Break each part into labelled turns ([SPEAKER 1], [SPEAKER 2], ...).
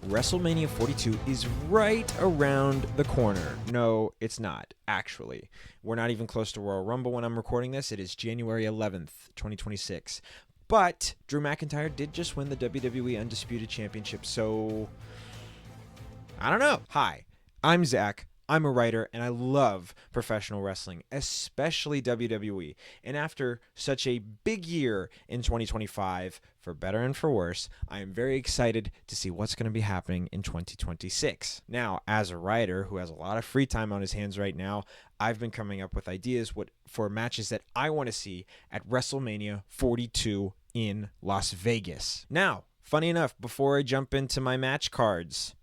[SPEAKER 1] WrestleMania 42 is right around the corner. No, it's not, actually. We're not even close to Royal Rumble when I'm recording this. It is January 11th, 2026. But Drew McIntyre did just win the WWE Undisputed Championship, so I don't know. Hi, I'm Zach. I'm a writer, and I love professional wrestling, especially WWE. And after such a big year in 2025, for better and for worse, I am very excited to see what's going to be happening in 2026. Now, as a writer who has a lot of free time on his hands right now, I've been coming up with ideas for matches that I want to see at WrestleMania 42 in Las Vegas. Now, funny enough, before I jump into my match cards,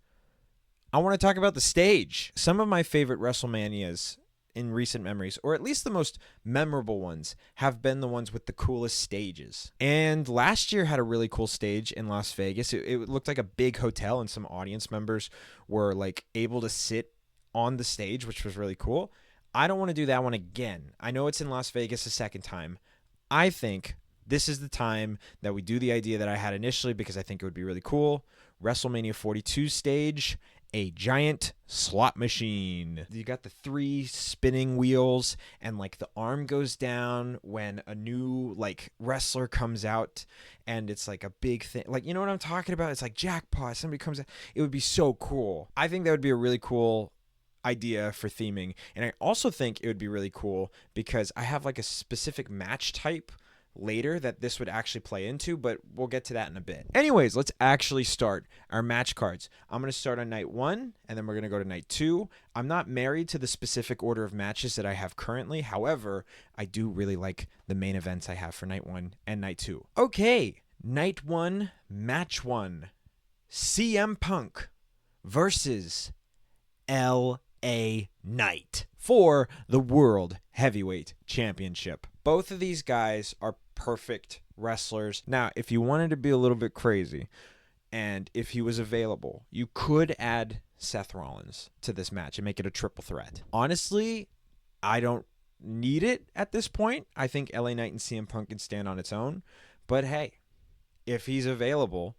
[SPEAKER 1] I want to talk about the stage. Some of my favorite WrestleManias in recent memories, or at least the most memorable ones, have been the ones with the coolest stages. And last year had a really cool stage in Las Vegas. It looked like a big hotel, and some audience members were like able to sit on the stage, which was really cool. I don't want to do that one again. I know it's in Las Vegas a second time. I think this is the time that we do the idea that I had initially because I think it would be really cool. WrestleMania 42 stage, a giant slot machine. You got the 3 spinning wheels, and like the arm goes down when a new like wrestler comes out, and it's like a big thing. Like, you know what I'm talking about? It's like jackpot. Somebody comes out. It would be so cool. I think that would be a really cool idea for theming. And I also think it would be really cool because I have like a specific match type later that this would actually play into, but we'll get to that in a bit. Anyways, let's actually start our match cards. I'm going to start on night 1, and then we're going to go to night 2. I'm not married to the specific order of matches that I have currently. However, I do really like the main events I have for night 1 and night 2. Okay, night 1, match 1. CM Punk versus LA Knight for the World Heavyweight Championship. Both of these guys are perfect wrestlers. Now, if you wanted to be a little bit crazy, and if he was available, you could add Seth Rollins to this match and make it a triple threat. Honestly, I don't need it at this point. I think LA Knight and CM Punk can stand on its own. But hey, if he's available,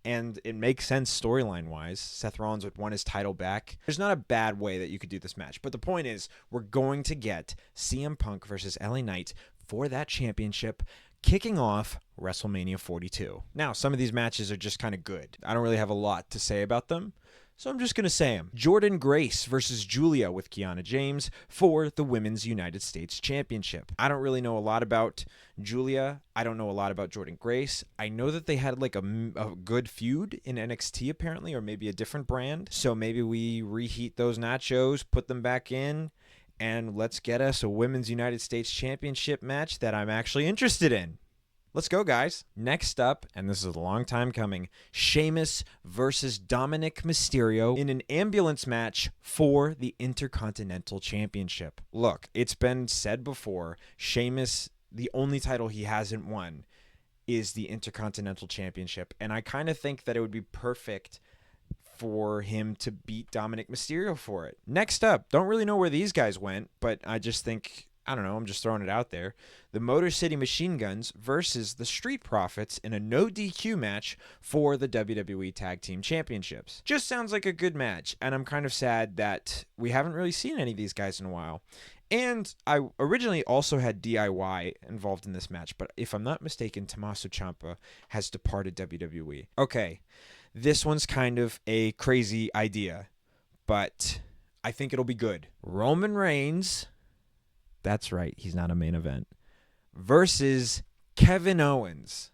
[SPEAKER 1] and it makes sense storyline-wise, Seth Rollins would want his title back. There's not a bad way that you could do this match. But the point is, we're going to get CM Punk versus LA Knight for that championship, kicking off WrestleMania 42. Now, some of these matches are just kind of good. I don't really have a lot to say about them, so I'm just going to say them. Jordynne Grace versus Julia with Kiana James for the Women's United States Championship. I don't really know a lot about Julia. I don't know a lot about Jordynne Grace. I know that they had like a good feud in NXT apparently, or maybe a different brand. So maybe we reheat those nachos, put them back in, and let's get us a Women's United States Championship match that I'm actually interested in. Let's go, guys. Next up, and this is a long time coming, Sheamus versus Dominic Mysterio in an ambulance match for the Intercontinental Championship. Look, it's been said before, Sheamus, the only title he hasn't won is the Intercontinental Championship, and I kind of think that it would be perfect for him to beat Dominic Mysterio for it. Next up, don't really know where these guys went, but I just think, I don't know, I'm just throwing it out there. The Motor City Machine Guns versus the Street Profits in a no DQ match for the WWE Tag Team Championships. Just sounds like a good match, and I'm kind of sad that we haven't really seen any of these guys in a while. And I originally also had DIY involved in this match, but if I'm not mistaken, Tommaso Ciampa has departed WWE. Okay, this one's kind of a crazy idea, but I think it'll be good. Roman Reigns, that's right, he's not a main event, versus Kevin Owens.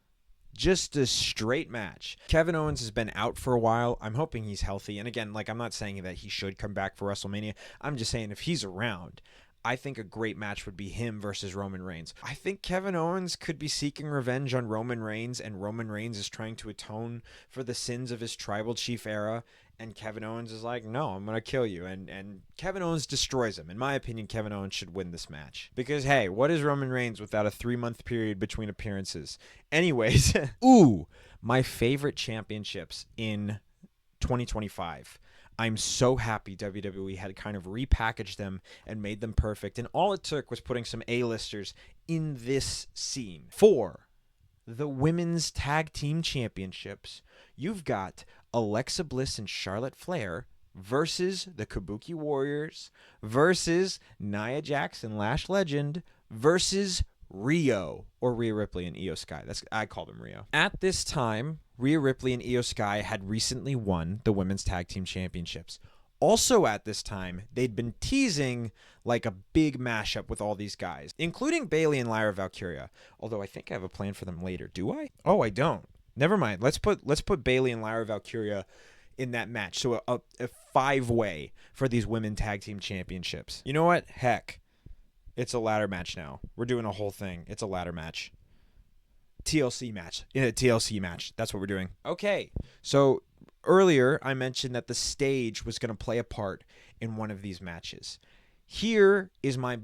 [SPEAKER 1] Just a straight match. Kevin Owens has been out for a while. I'm hoping he's healthy. And again, like, I'm not saying that he should come back for WrestleMania. I'm just saying if he's around, I think a great match would be him versus Roman Reigns. I think Kevin Owens could be seeking revenge on Roman Reigns, and Roman Reigns is trying to atone for the sins of his Tribal Chief era, and Kevin Owens is like, no, I'm going to kill you, and Kevin Owens destroys him. In my opinion, Kevin Owens should win this match. Because, hey, what is Roman Reigns without a 3-month period between appearances? Anyways, ooh, my favorite championships in 2025. I'm so happy WWE had kind of repackaged them and made them perfect. And all it took was putting some A-listers in this scene. For the Women's Tag Team Championships, you've got Alexa Bliss and Charlotte Flair versus the Kabuki Warriors versus Nia Jax and Lash Legend versus Rio, or Rhea Ripley and Io Sky. I call them Rio. At this time, Rhea Ripley and Io Sky had recently won the Women's Tag Team Championships. Also at this time, they'd been teasing like a big mashup with all these guys, including Bayley and Lyra Valkyria. Although I think I have a plan for them later. Do I? Oh, I don't. Never mind. Let's put Bayley and Lyra Valkyria in that match. So a 5-way for these Women Tag Team Championships. You know what? Heck. It's a ladder match now. We're doing a whole thing. It's a ladder match. TLC match. In a TLC match. That's what we're doing. Okay. So earlier I mentioned that the stage was going to play a part in one of these matches. Here is my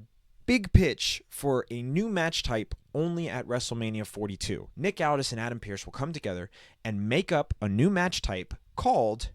[SPEAKER 1] big pitch for a new match type only at WrestleMania 42. Nick Aldis and Adam Pearce will come together and make up a new match type called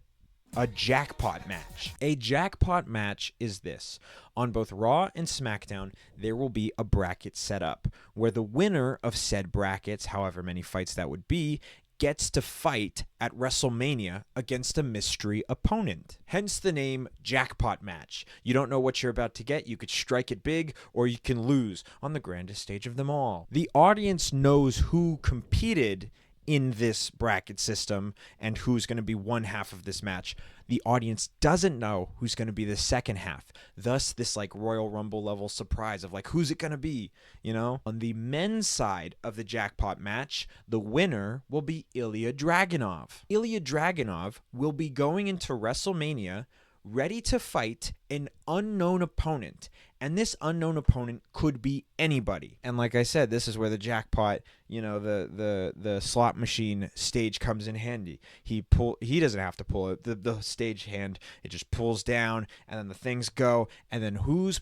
[SPEAKER 1] a jackpot match. A jackpot match is this. On both Raw and SmackDown, there will be a bracket set up where the winner of said brackets, however many fights that would be, gets to fight at WrestleMania against a mystery opponent. Hence the name jackpot match. You don't know what you're about to get. You could strike it big or you can lose on the grandest stage of them all. The audience knows who competed in this bracket system and who's going to be one half of this match. The audience doesn't know who's going to be the second half. Thus, this like Royal Rumble level surprise of like, who's it going to be? You know? On the men's side of the jackpot match, the winner will be Ilya Dragunov. Ilya Dragunov will be going into WrestleMania ready to fight an unknown opponent. And this unknown opponent could be anybody. And like I said, this is where the jackpot, you know, the slot machine stage comes in handy. He doesn't have to pull it. The stage hand, it just pulls down and then the things go. And then whose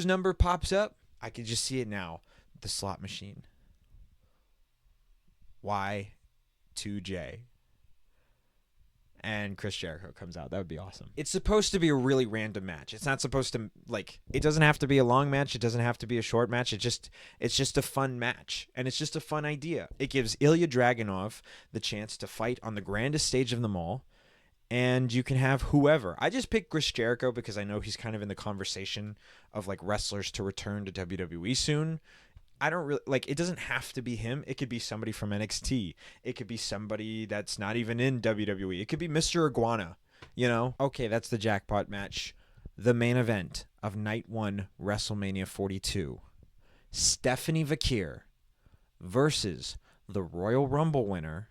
[SPEAKER 1] number pops up? I can just see it now. The slot machine. Y2J. And Chris Jericho comes out. That would be awesome. It's supposed to be a really random match. It's not supposed to, like, it doesn't have to be a long match. It doesn't have to be a short match. It's just a fun match. And it's just a fun idea. It gives Ilya Dragunov the chance to fight on the grandest stage of them all. And you can have whoever. I just picked Chris Jericho because I know he's kind of in the conversation of, like, wrestlers to return to WWE soon. I don't really like it. Doesn't have to be him. It could be somebody from NXT. It could be somebody that's not even in WWE. It could be Mr. Iguana, you know? Okay, that's the jackpot match. The main event of Night 1 WrestleMania 42. Stephanie Vaquer versus the Royal Rumble winner,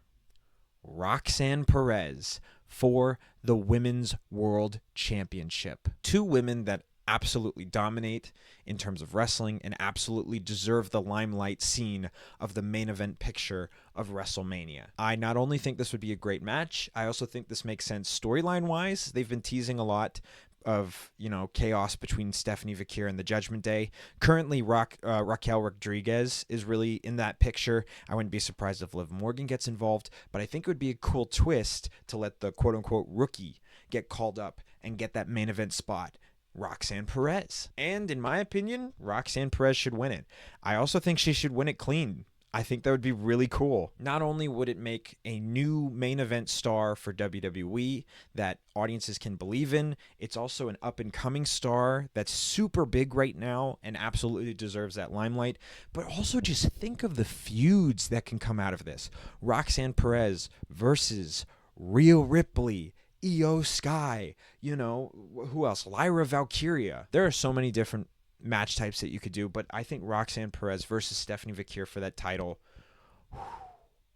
[SPEAKER 1] Roxanne Perez, for the Women's World Championship. Two women that absolutely dominate in terms of wrestling and absolutely deserve the limelight scene of the main event picture of WrestleMania. I not only think this would be a great match, I also think this makes sense storyline-wise. They've been teasing a lot of, you know, chaos between Stephanie Vaquer and the Judgment Day. Currently, Raquel Rodriguez is really in that picture. I wouldn't be surprised if Liv Morgan gets involved, but I think it would be a cool twist to let the quote-unquote rookie get called up and get that main event spot. Roxanne Perez. And in my opinion, Roxanne Perez should win it. I also think she should win it clean. I think that would be really cool. Not only would it make a new main event star for WWE that audiences can believe in, it's also an up-and-coming star that's super big right now and absolutely deserves that limelight. But also just think of the feuds that can come out of this. Roxanne Perez versus Rhea Ripley, Io Sky, you know, who else? Lyra Valkyria. There are so many different match types that you could do, but I think Roxanne Perez versus Stephanie Vaquer for that title,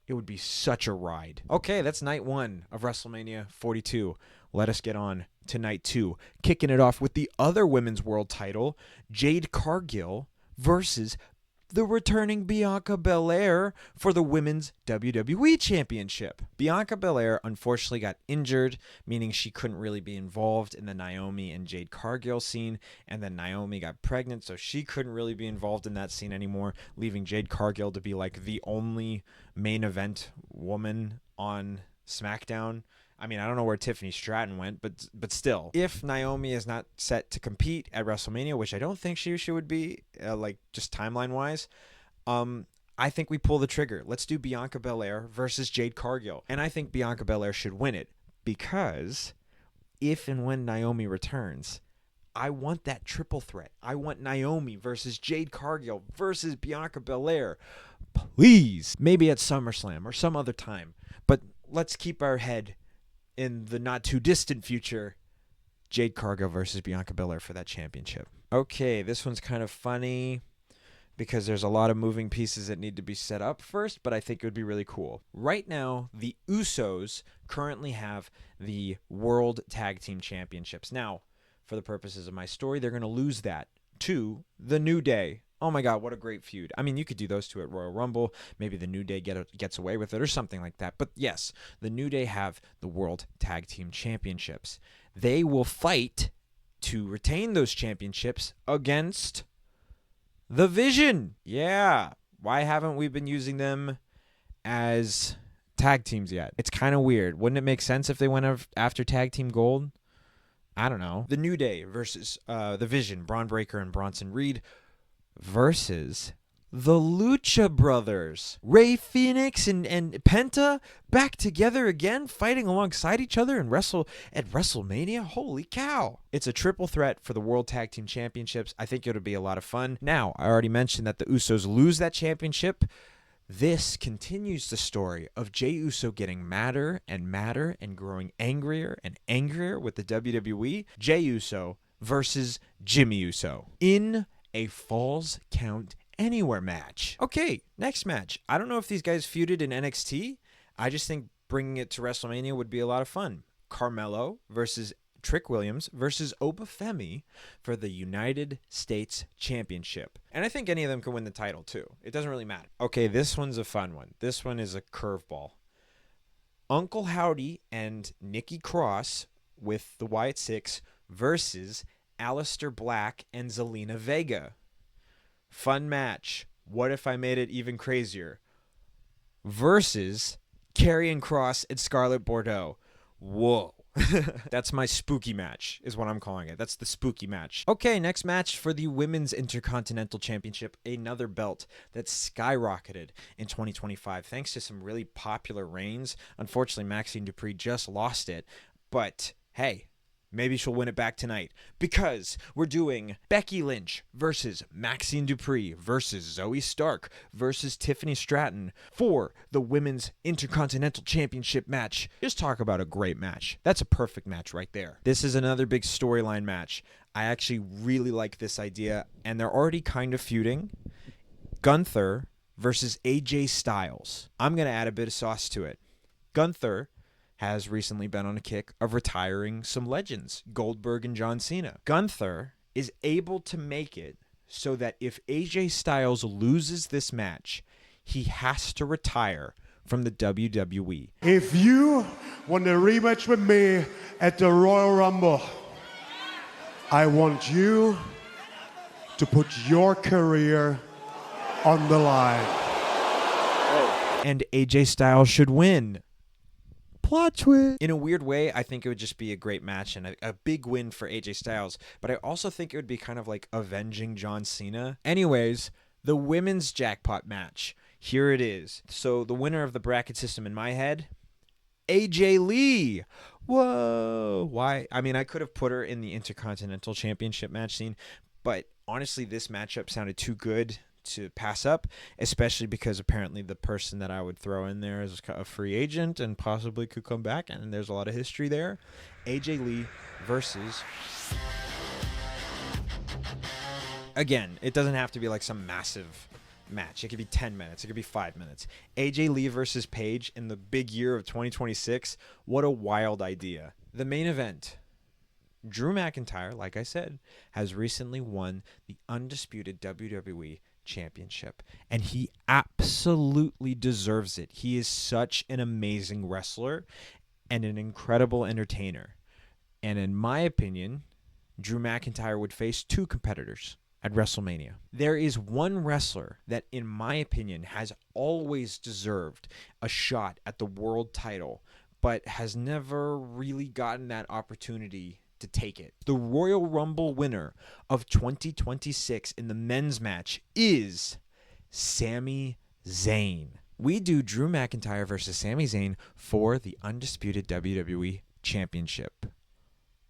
[SPEAKER 1] it would be such a ride. Okay, that's night 1 of WrestleMania 42. Let us get on to night 2, kicking it off with the other women's world title, Jade Cargill versus the returning Bianca Belair for the Women's WWE Championship. Bianca Belair unfortunately got injured, meaning she couldn't really be involved in the Naomi and Jade Cargill scene, and then Naomi got pregnant, so she couldn't really be involved in that scene anymore, leaving Jade Cargill to be like the only main event woman on SmackDown. I mean, I don't know where Tiffany Stratton went, but still, if Naomi is not set to compete at WrestleMania, which I don't think she would be, like just timeline-wise, I think we pull the trigger. Let's do Bianca Belair versus Jade Cargill, and I think Bianca Belair should win it. because if and when Naomi returns, I want that triple threat. I want Naomi versus Jade Cargill versus Bianca Belair. Please. Maybe at SummerSlam or some other time. But let's keep our head in the not too distant future. Jade Cargill versus Bianca Belair for that championship. Okay, this one's kind of funny because there's a lot of moving pieces that need to be set up first, but I think it would be really cool. Right now, the Usos currently have the World Tag Team Championships. Now, for the purposes of my story, they're going to lose that to the New Day. Oh my God, what a great feud. I mean, you could do those two at Royal Rumble. Maybe the New Day gets away with it or something like that. But yes, the New Day have the World Tag Team Championships. They will fight to retain those championships against the Vision. Yeah. Why haven't we been using them as tag teams yet? It's kind of weird. Wouldn't it make sense if they went after tag team gold? I don't know. The New Day versus the Vision, Braun Breaker and Bronson Reed versus the Lucha Brothers. Rey Fenix and Penta back together again, fighting alongside each other at WrestleMania. Holy cow. It's a triple threat for the World Tag Team Championships. I think it'll be a lot of fun. Now, I already mentioned that the Usos lose that championship. This continues the story of Jey Uso getting madder and madder and growing angrier and angrier with the WWE. Jey Uso versus Jimmy Uso in a Falls Count Anywhere match. Okay, next match. I don't know if these guys feuded in NXT. I just think bringing it to WrestleMania would be a lot of fun. Carmelo versus Trick Williams versus Obafemi for the United States Championship. And I think any of them can win the title too. It doesn't really matter. Okay, this one's a fun one. This one is a curveball. Uncle Howdy and Nikki Cross with the Wyatt Six versus Aleister Black and Zelina Vega. Fun match. What if I made it even crazier? Versus Karrion Kross and Scarlett Bordeaux. Whoa. That's my spooky match, is what I'm calling it. That's the spooky match. Okay, next match for the Women's Intercontinental Championship. Another belt that skyrocketed in 2025 thanks to some really popular reigns. Unfortunately, Maxine Dupree just lost it. But, hey, maybe she'll win it back tonight because we're doing Becky Lynch versus Maxine Dupree versus Zoe Stark versus Tiffany Stratton for the Women's Intercontinental Championship match. Just talk about a great match. That's a perfect match right there. This is another big storyline match. I actually really like this idea, and they're already kind of feuding. Gunther versus AJ Styles. I'm going to add a bit of sauce to it. Gunther has recently been on a kick of retiring some legends, Goldberg and John Cena. Gunther is able to make it so that if AJ Styles loses this match, he has to retire from the WWE.
[SPEAKER 2] If you want a rematch with me at the Royal Rumble, I want you to put your career on the line.
[SPEAKER 1] And AJ Styles should win. Plot twist. In a weird way, I think it would just be a great match and a big win for AJ Styles. But I also think it would be kind of like avenging John Cena. Anyways, the women's jackpot match. Here it is. So the winner of the bracket system in my head, AJ Lee. Whoa. Why? I mean, I could have put her in the Intercontinental Championship match scene, but honestly, this matchup sounded too good to pass up, especially because apparently the person that I would throw in there is a free agent and possibly could come back, and there's a lot of history there. AJ Lee versus... Again, it doesn't have to be like some massive match. It could be 10 minutes. It could be 5 minutes. AJ Lee versus Paige in the big year of 2026. What a wild idea. The main event. Drew McIntyre, like I said, has recently won the undisputed WWE Championship, and he absolutely deserves it. He is such an amazing wrestler and an incredible entertainer. And in my opinion, Drew McIntyre would face two competitors at WrestleMania. There is one wrestler that, in my opinion, has always deserved a shot at the world title, but has never really gotten that opportunity to take it. The Royal Rumble winner of 2026 in the men's match is Sami Zayn. We do Drew McIntyre versus Sami Zayn for the undisputed WWE Championship.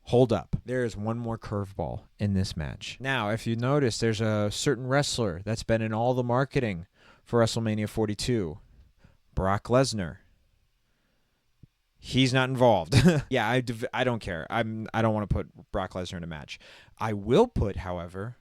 [SPEAKER 1] Hold up. There is one more curveball in this match. Now, if you notice, there's a certain wrestler that's been in all the marketing for WrestleMania 42. Brock Lesnar. He's not involved. Yeah, I don't care. I don't want to put Brock Lesnar in a match. I will put, however,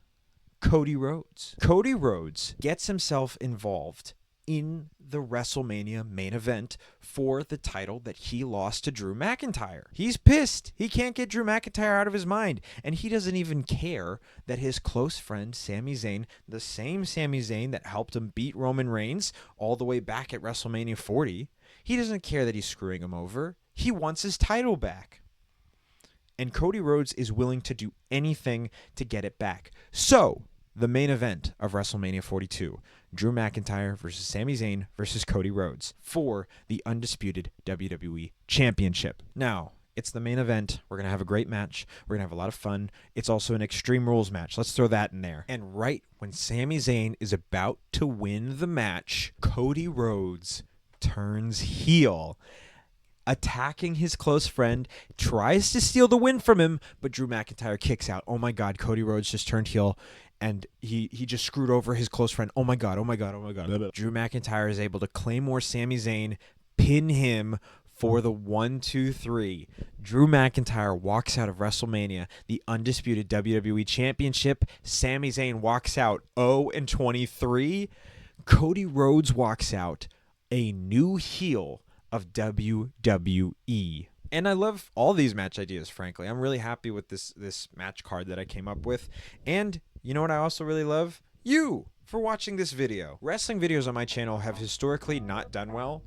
[SPEAKER 1] Cody Rhodes. Cody Rhodes gets himself involved in the WrestleMania main event for the title that he lost to Drew McIntyre. He's pissed. He can't get Drew McIntyre out of his mind. And he doesn't even care that his close friend Sami Zayn, the same Sami Zayn that helped him beat Roman Reigns all the way back at WrestleMania 40, he doesn't care that he's screwing him over. He wants his title back. And Cody Rhodes is willing to do anything to get it back. So, the main event of WrestleMania 42, Drew McIntyre versus Sami Zayn versus Cody Rhodes for the undisputed WWE Championship. Now, it's the main event. We're going to have a great match. We're going to have a lot of fun. It's also an Extreme Rules match. Let's throw that in there. And right when Sami Zayn is about to win the match, Cody Rhodes turns heel, attacking his close friend, tries to steal the win from him, but Drew McIntyre kicks out. Oh my God, Cody Rhodes just turned heel, and he just screwed over his close friend. Oh my God, oh my God, oh my God. Drew McIntyre is able to claymore Sami Zayn, pin him for the 1-2-3. Drew McIntyre walks out of WrestleMania, the undisputed WWE Championship. Sami Zayn walks out 0-23. Cody Rhodes walks out a new heel of WWE. And I love all these match ideas, frankly. I'm really happy with this match card that I came up with. And you know what I also really love? You for watching this video. Wrestling videos on my channel have historically not done well,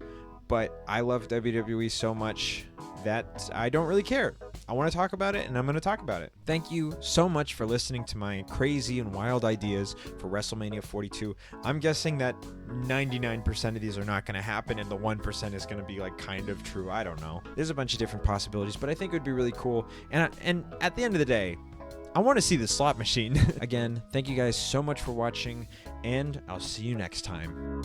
[SPEAKER 1] but I love WWE so much that I don't really care. I want to talk about it, and I'm going to talk about it. Thank you so much for listening to my crazy and wild ideas for WrestleMania 42. I'm guessing that 99% of these are not going to happen, and the 1% is going to be like kind of true. I don't know. There's a bunch of different possibilities, but I think it would be really cool. And at the end of the day, I want to see the slot machine. Again, thank you guys so much for watching, and I'll see you next time.